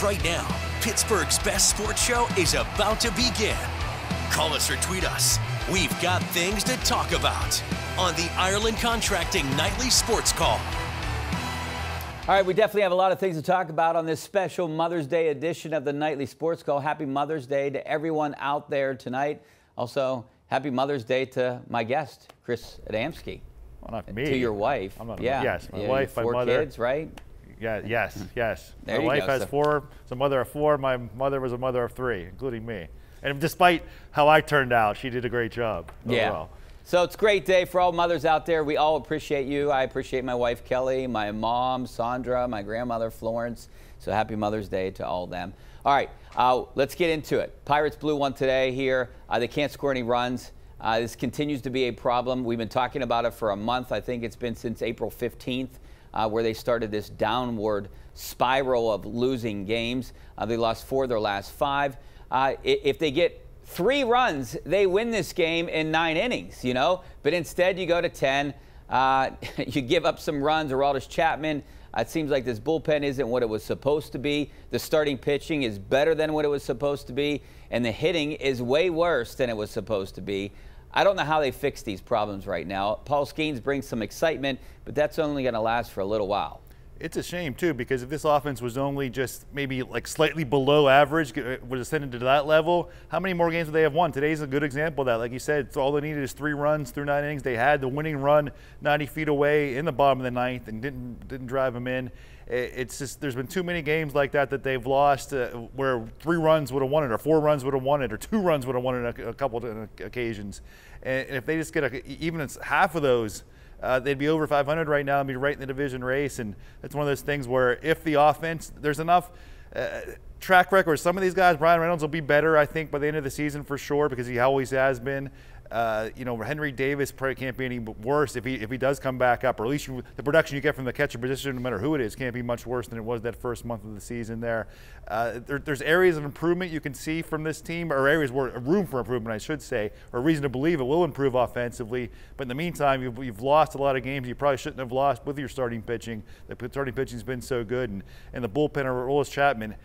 right now. Pittsburgh's best sports show is about to begin. Call us or tweet us. We've got things to talk about on the Ireland Contracting Nightly Sports Call. All right, we definitely have a lot of things to talk about on this special Mother's Day edition of the Nightly Sports Call. Happy Mother's Day to everyone out there tonight. Also, happy Mother's Day to my guest, Chris Adamski. Well, not me. To your wife. I'm not yes, my wife, my mother. 4 kids, right? Yeah, yes. There my wife has 4, so mother of 4. My mother was a mother of 3, including me. And despite how I turned out, she did a great job. Yeah. So it's a great day for all mothers out there. We all appreciate you. I appreciate my wife, Kelly, my mom, Sandra, my grandmother, Florence. So happy Mother's Day to all of them. All right, let's get into it. Pirates blew one today here. They can't score any runs. This continues to be a problem. We've been talking about it for a month. I think it's been since April 15th where they started this downward spiral of losing games. They lost 4 of their last 5. If they get 3 runs, they win this game in 9 innings, you know. But instead, you go to 10. You give up some runs. Aroldis Chapman, it seems like this bullpen isn't what it was supposed to be. The starting pitching is better than what it was supposed to be. And the hitting is way worse than it was supposed to be. I don't know how they fix these problems right now. Paul Skeens brings some excitement, but that's only going to last for a little while. It's a shame, too, because if this offense was only just maybe like slightly below average, would ascend to that level, how many more games would they have won? Today's a good example of that. Like you said, all they needed is 3 runs through 9 innings. They had the winning run 90 feet away in the bottom of the 9th and didn't drive them in. It's just there's been too many games like that they've lost where 3 runs would have won it, or 4 runs would have won it, or 2 runs would have won it a couple of occasions. And if they just get even half of those, they'd be over 500 right now and be right in the division race. And it's one of those things where if the offense, there's enough track record. Some of these guys, Brian Reynolds will be better, I think, by the end of the season for sure, because he always has been. You know, Henry Davis probably can't be any worse if he does come back up, or at least the production you get from the catcher position, no matter who it is, can't be much worse than it was that first month of the season there. There's areas of improvement you can see from this team, or areas where room for improvement, I should say, or reason to believe it will improve offensively. But in the meantime, you've lost a lot of games you probably shouldn't have lost with your starting pitching. The starting pitching's been so good, and the bullpen of Aroldis Chapman.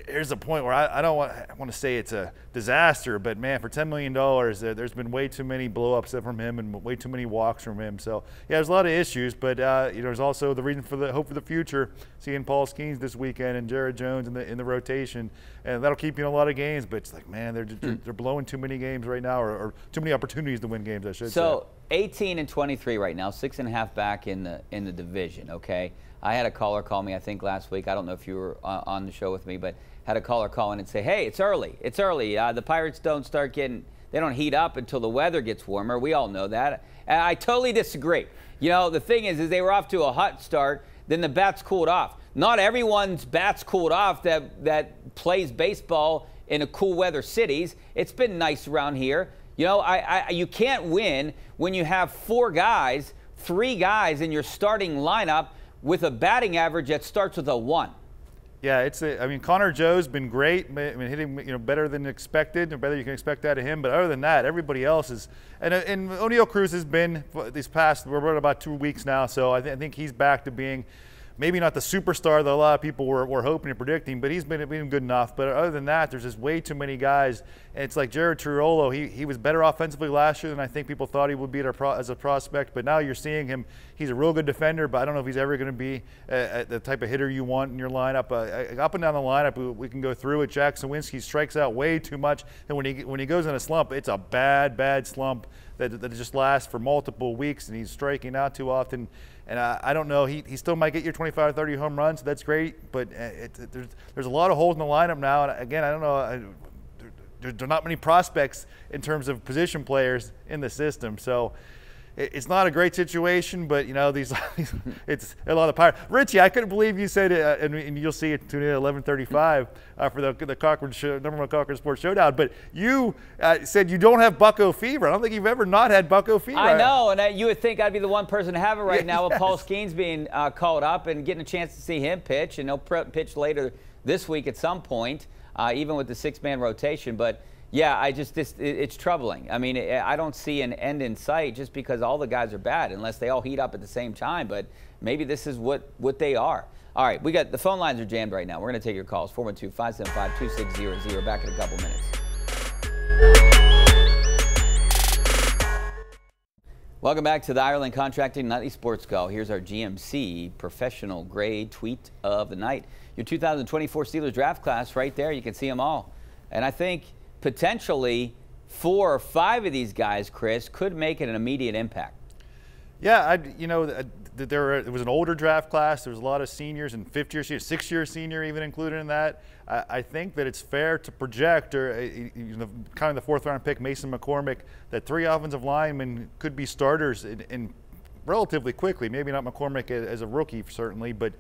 Here's a point where I don't want to say it's a disaster, but man, for $10 million, there's been way too many blow-ups from him and way too many walks from him. So yeah, there's a lot of issues, but you know, there's also the reason for the hope for the future. Seeing Paul Skeens this weekend and Jared Jones in the rotation, and that'll keep you in a lot of games. But it's like, man, they're blowing too many games right now, or too many opportunities to win games, I should say. So 18-23 right now, 6.5 back in the division. Okay. I had a caller call me, I think, last week. I don't know if you were on the show with me, but had a caller call in and say, hey, it's early. It's early. The Pirates don't heat up until the weather gets warmer. We all know that. And I totally disagree. You know, the thing is they were off to a hot start, then the bats cooled off. Not everyone's bats cooled off that plays baseball in a cool weather cities. It's been nice around here. You know, you can't win when you have 3 guys in your starting lineup with a batting average that starts with a 1. Yeah, I mean, Connor Joe's been great. I mean, hitting better than expected, or better you can expect that of him. But other than that, everybody else is. And O'Neill Cruz has been these past. We're about 2 weeks now, so I think he's back to being. Maybe not the superstar that a lot of people were hoping and predicting, but he's been good enough. But other than that, there's just way too many guys. And it's like Jared Triolo, he was better offensively last year than I think people thought he would be as a prospect. But now you're seeing him, he's a real good defender, but I don't know if he's ever going to be the type of hitter you want in your lineup. Up and down the lineup, we can go through it. Jack Sawinski strikes out way too much. And when he goes in a slump, it's a bad slump that just lasts for multiple weeks, and he's striking out too often. And I don't know, he still might get your 25 or 30 home runs, so that's great, but there's a lot of holes in the lineup now. And again, I don't know, there are not many prospects in terms of position players in the system. So it's not a great situation, but you know, it's a lot of Pirates. Richie, I couldn't believe you said, and you'll see it tune in at 11:35 for the Cochran show, #1 Cochran Sports Showdown. But you said you don't have Bucko fever. I don't think you've ever not had Bucko fever. I know, and you would think I'd be the one person to have it right now with Paul Skeens being called up and getting a chance to see him pitch, and he'll pitch later this week at some point, even with the 6-man rotation. But yeah, it's troubling. I mean, I don't see an end in sight just because all the guys are bad, unless they all heat up at the same time. But maybe this is what they are. All right, we got the phone lines are jammed right now. We're going to take your calls. 412-575-2600. Back in a couple minutes. Welcome back to the Ireland Contracting Nightly Sports Call. Here's our GMC professional grade tweet of the night. Your 2024 Steelers draft class right there. You can see them all. And I think potentially 4 or 5 of these guys, Chris, could make it an immediate impact. Yeah, there was an older draft class. There was a lot of seniors and 5th-year seniors, 6th-year senior even included in that. I think that it's fair to project, or kind of the 4th-round pick, Mason McCormick, that 3 offensive linemen could be starters in relatively quickly. Maybe not McCormick as a rookie, certainly, but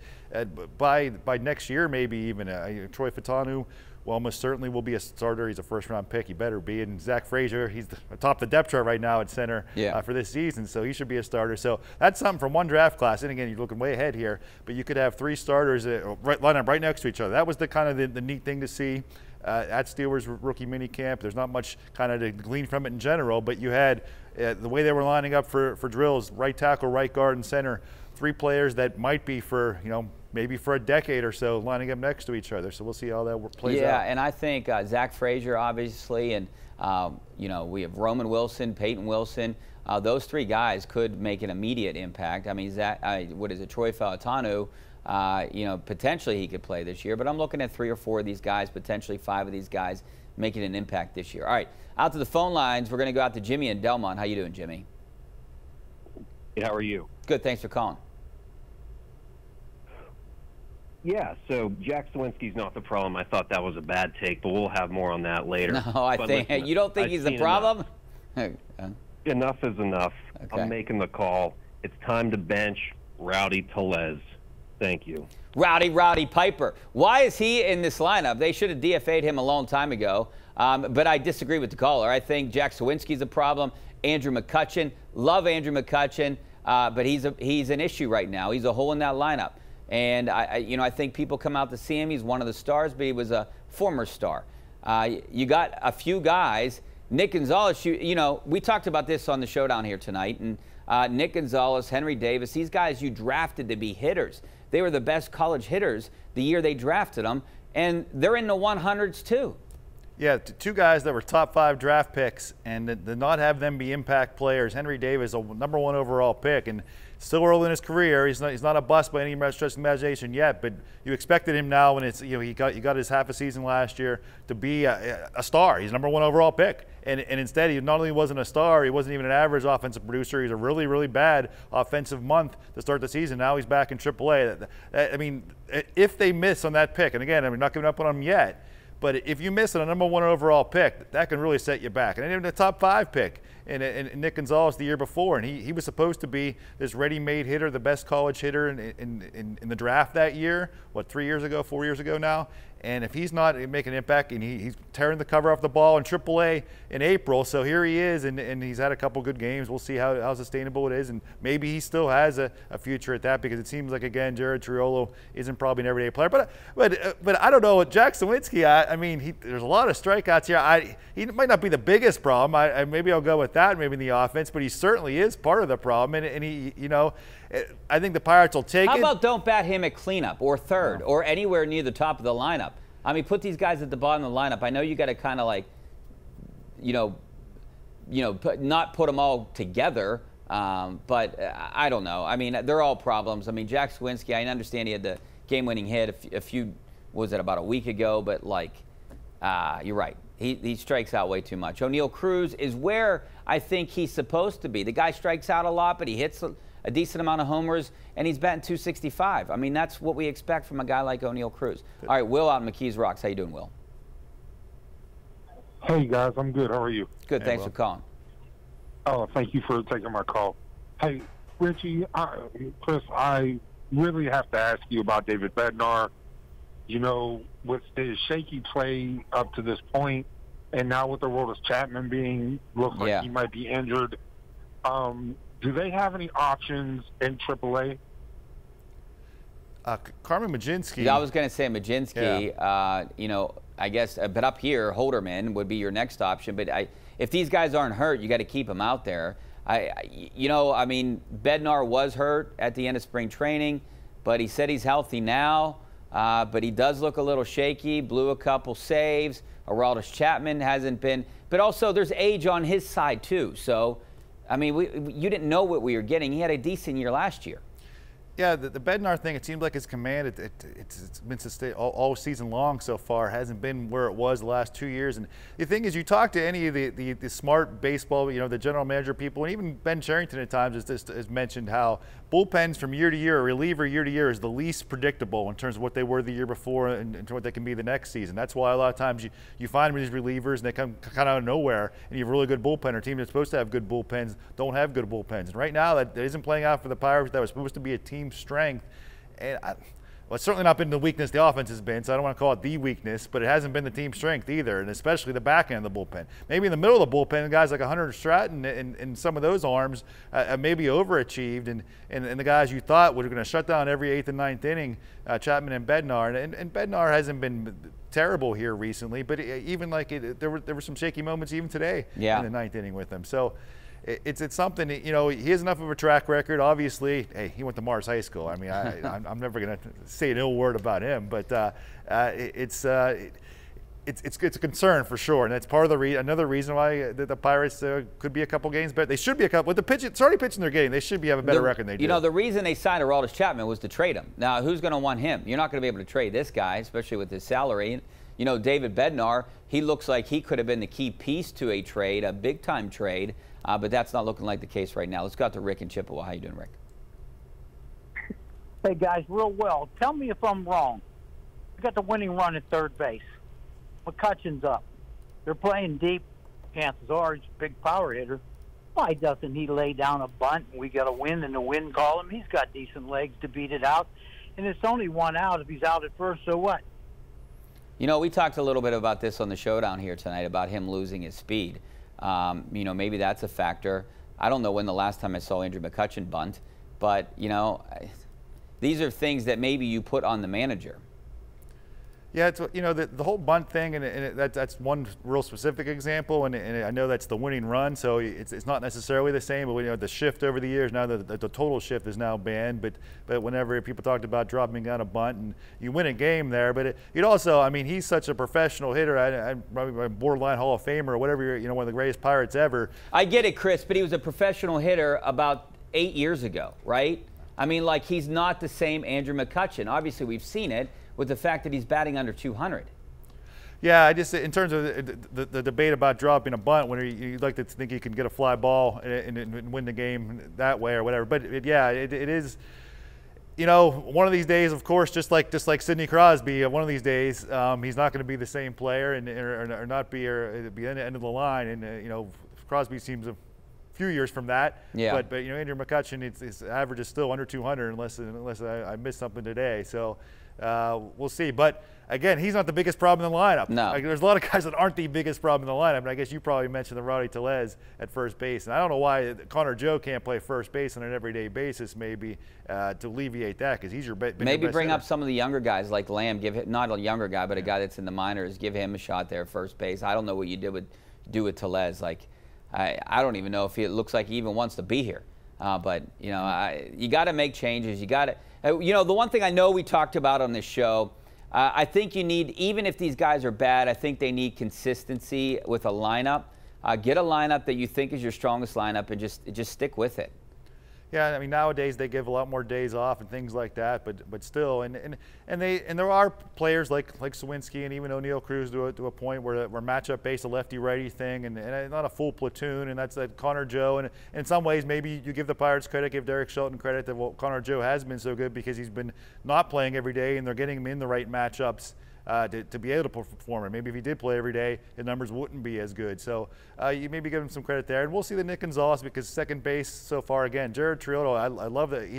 by next year, maybe even. Troy Fatanu, well, almost certainly will be a starter. He's a 1st-round pick. He better be. And Zach Frazier, he's atop the depth chart right now at center for this season, so he should be a starter. So that's something from one draft class. And again, you're looking way ahead here, but you could have 3 starters line up right next to each other. That was the kind of the neat thing to see at Steelers rookie minicamp. There's not much kind of to glean from it in general, but you had the way they were lining up for drills: right tackle, right guard, and center. 3 players that might be for maybe for a decade or so lining up next to each other. So we'll see how that plays out. Yeah, and I think Zach Frazier, obviously, and we have Roman Wilson, Peyton Wilson. Those 3 guys could make an immediate impact. I mean, Troy Fautanu, potentially he could play this year, but I'm looking at 3 or 4 of these guys, potentially 5 of these guys making an impact this year. All right, out to the phone lines. We're going to go out to Jimmy in Delmont. How you doing, Jimmy? Hey, how are you? Good, thanks for calling. Yeah, so Jack Sawinski's not the problem. I thought that was a bad take, but we'll have more on that later. No, I think you don't think he's the problem? Enough is enough. Okay. I'm making the call. It's time to bench Rowdy Tellez. Thank you. Rowdy Piper. Why is he in this lineup? They should have DFA'd him a long time ago. But I disagree with the caller. I think Jack Sawinski's a problem. Andrew McCutchen. Love Andrew McCutchen. But he's an issue right now. He's a hole in that lineup. And I think people come out to see him. He's one of the stars, but he was a former star. You got a few guys. Nick Gonzalez, we talked about this on the showdown here tonight. And Nick Gonzalez, Henry Davis, these guys you drafted to be hitters. They were the best college hitters the year they drafted them, and they're in the 100s too. Yeah, 2 guys that were top 5 draft picks, and to not have them be impact players. Henry Davis, a #1 overall pick, and still early in his career. He's not a bust by any stretch of imagination yet, but you expected him now when it's he got his half a season last year to be a star. He's #1 overall pick, and instead he not only wasn't a star, he wasn't even an average offensive producer. He's a really, really bad offensive month to start the season. Now he's back in AAA. I mean, if they miss on that pick, and again, I'm not giving up on him yet, but if you miss on a #1 overall pick, that can really set you back. And even the top 5 pick in Nick Gonzalez the year before, and he was supposed to be this ready-made hitter, the best college hitter in the draft that year, 3 years ago, 4 years ago now. And if he's not making an impact, and he's tearing the cover off the ball in AAA in April, so here he is, and he's had a couple good games. We'll see how sustainable it is, and maybe he still has a future at that, because it seems like, again, Jared Triolo isn't probably an everyday player. But I don't know. With Jack Sawinski, I mean, there's a lot of strikeouts here. He might not be the biggest problem. Maybe I'll go with that, maybe in the offense, but he certainly is part of the problem, and he, I think the Pirates will take it. How about don't bat him at cleanup or third or anywhere near the top of the lineup? I mean, put these guys at the bottom of the lineup. I know you got to kind of not put them all together, but I don't know. I mean, they're all problems. I mean, Jack Sawinski, I understand he had the game-winning hit a few, was it about a week ago? But you're right. He strikes out way too much. O'Neal Cruz is where I think he's supposed to be. The guy strikes out a lot, but he hits a decent amount of homers, and he's batting .265. I mean, that's what we expect from a guy like O'Neal Cruz. All right, Will out in McKees Rocks. How you doing, Will? Hey, guys. I'm good. How are you? Good. Hey, thanks Will. for calling. Oh, thank you for taking my call. Hey, Richie, Chris, I really have to ask you about David Bednar. With his shaky play up to this point, and now with the Aroldis Chapman looks like he might be injured, do they have any options in AAA? Carmen Majinski. Yeah, I was going to say Majinski. Yeah. I guess, but up here, Holderman would be your next option. But if these guys aren't hurt, you got to keep them out there. I mean, Bednar was hurt at the end of spring training, but he said he's healthy now. But he does look a little shaky, blew a couple saves. Aroldis Chapman hasn't been, but also there's age on his side too. So, I mean, you didn't know what we were getting. He had a decent year last year. Yeah, the Bednar thing, it seemed like his command, it's been sustained all season long so far. Hasn't been where it was the last 2 years. And the thing is, you talk to any of the smart baseball, the general manager people, and even Ben Cherington at times has mentioned how bullpens from year to year, a reliever year to year, is the least predictable in terms of what they were the year before and what they can be the next season. That's why a lot of times you find these relievers and they come kind of out of nowhere, and you have a really good bullpen, or a team that's supposed to have good bullpens don't have good bullpens. And right now, that isn't playing out for the Pirates. That was supposed to be a team strength, and well, it's certainly not been the weakness the offense has been, so I don't want to call it the weakness, but it hasn't been the team strength either, and especially the back end of the bullpen. Maybe in the middle of the bullpen, guys like Hunter Stratton and some of those arms maybe overachieved, and the guys you thought were going to shut down every 8th and 9th inning, Chapman and Bednar, and Bednar hasn't been terrible here recently, but even there were some shaky moments even today in the 9th inning with him. So it's something, he has enough of a track record. Obviously, hey, he went to Mars High School. I mean, I'm never going to say an ill word about him, but it's a concern for sure, and that's part of another reason why the Pirates could be a couple games better. They should be a couple. With the pitch, it's already pitching they're getting. They should have a better record than they do. The reason they signed Aroldis Chapman was to trade him. Now, who's going to want him? You're not going to be able to trade this guy, especially with his salary. David Bednar, he looks like he could have been the key piece to a trade, a big-time trade, but that's not looking like the case right now. Let's go out to Rick in Chippewa. How you doing, Rick? Hey, guys, real well. Tell me if I'm wrong. We got the winning run at third base. McCutchen's up. They're playing deep. Chances are he's a big power hitter. Why doesn't he lay down a bunt and we got a win in the win column? He's got decent legs to beat it out. And it's only one out if he's out at first, so what? We talked a little bit about this on the showdown here tonight, about him losing his speed. Maybe that's a factor. I don't know when the last time I saw Andrew McCutchen bunt, but, these are things that maybe you put on the manager. Yeah, it's, the whole bunt thing, and that's one real specific example, and I know that's the winning run, so it's not necessarily the same. But the shift over the years, now the total shift is now banned. But whenever people talked about dropping down a bunt, and you win a game there, but it also, he's such a professional hitter. I'm probably a borderline Hall of Famer or whatever. One of the greatest Pirates ever. I get it, Chris, but he was a professional hitter about 8 years ago, right? He's not the same Andrew McCutchen. Obviously, we've seen it with the fact that he's batting under 200. Yeah, I just, in terms of the debate about dropping a bunt, when you'd like to think you can get a fly ball and win the game that way or whatever. But it is, one of these days, of course, just like Sidney Crosby, one of these days, he's not going to be the same player or not be the end of the line. And Crosby seems a few years from that. Yeah. But Andrew McCutchen, his average is still under 200 unless I missed something today. So. We'll see. But, again, he's not the biggest problem in the lineup. No. There's a lot of guys that aren't the biggest problem in the lineup. And I guess you probably mentioned the Rowdy Tellez at first base. And I don't know why Connor Joe can't play first base on an everyday basis maybe to alleviate that, because he's your best Maybe bring hitter. up some of the younger guys like Lamb. Not a younger guy, but a guy that's in the minors. Give him a shot there at first base. I don't know what you do with Tellez. I don't even know if it looks like he even wants to be here. But, you got to make changes. You got to. The one thing I know we talked about on this show, I think you need, even if these guys are bad, I think they need consistency with a lineup. Get a lineup that you think is your strongest lineup and just stick with it. Yeah, nowadays they give a lot more days off and things like that, but still, and there are players like Sawinski and even O'Neill Cruz to a point where matchup based, a lefty righty thing, and not a full platoon, and that's that Connor Joe. And in some ways, maybe you give the Pirates credit, give Derek Shelton credit that Connor Joe has been so good because he's been not playing every day, and they're getting him in the right matchups. To be able to perform it. Maybe if he did play every day, the numbers wouldn't be as good. So you maybe give him some credit there. And we'll see the Nick Gonzalez, because second base so far, again, Jared Triotto, I love that.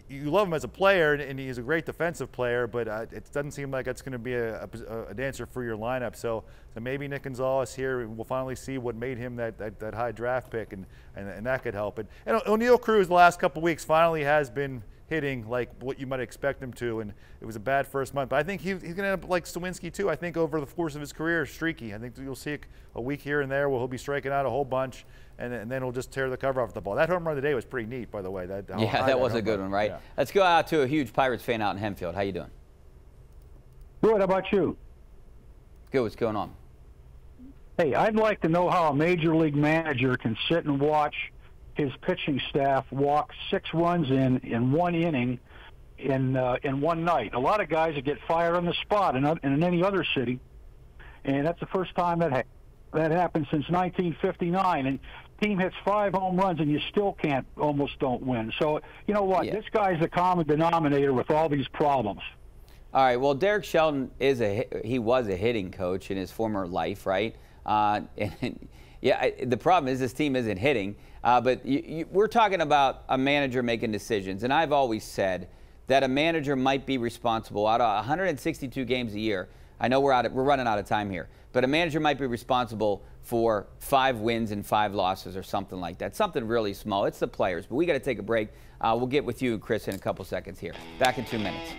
You love him as a player, and he's a great defensive player, but it doesn't seem like that's going to be an answer for your lineup. So maybe Nick Gonzalez here, we'll finally see what made him that high draft pick, and that could help. And O'Neill Cruz the last couple of weeks finally has been hitting like what you might expect him to, and it was a bad first month. But I think he's going to end up like Sawinski too. I think over the course of his career, streaky. I think you'll see a week here and there where he'll be striking out a whole bunch, and then he'll just tear the cover off the ball. That home run today was pretty neat, by the way. That was a good one, right? Yeah. Let's go out to a huge Pirates fan out in Hempfield. How you doing? Good. How about you? Good. What's going on? Hey, I'd like to know how a major league manager can sit and watch his pitching staff walk 6 runs in one inning in one night. A lot of guys that get fired on the spot in any other city, and that's the first time that happened since 1959. And team hits 5 home runs and you still almost don't win. So you know what? Yeah. This guy's the common denominator with all these problems. All right. Well, Derek Shelton he was a hitting coach in his former life, right? The problem is this team isn't hitting. But we're talking about a manager making decisions, and I've always said that a manager might be responsible out of 162 games a year. I know we're running out of time here, but a manager might be responsible for 5 wins and 5 losses or something like that. Something really small. It's the players. But we got to take a break. We'll get with you, Chris, in a couple seconds here. Back in 2 minutes.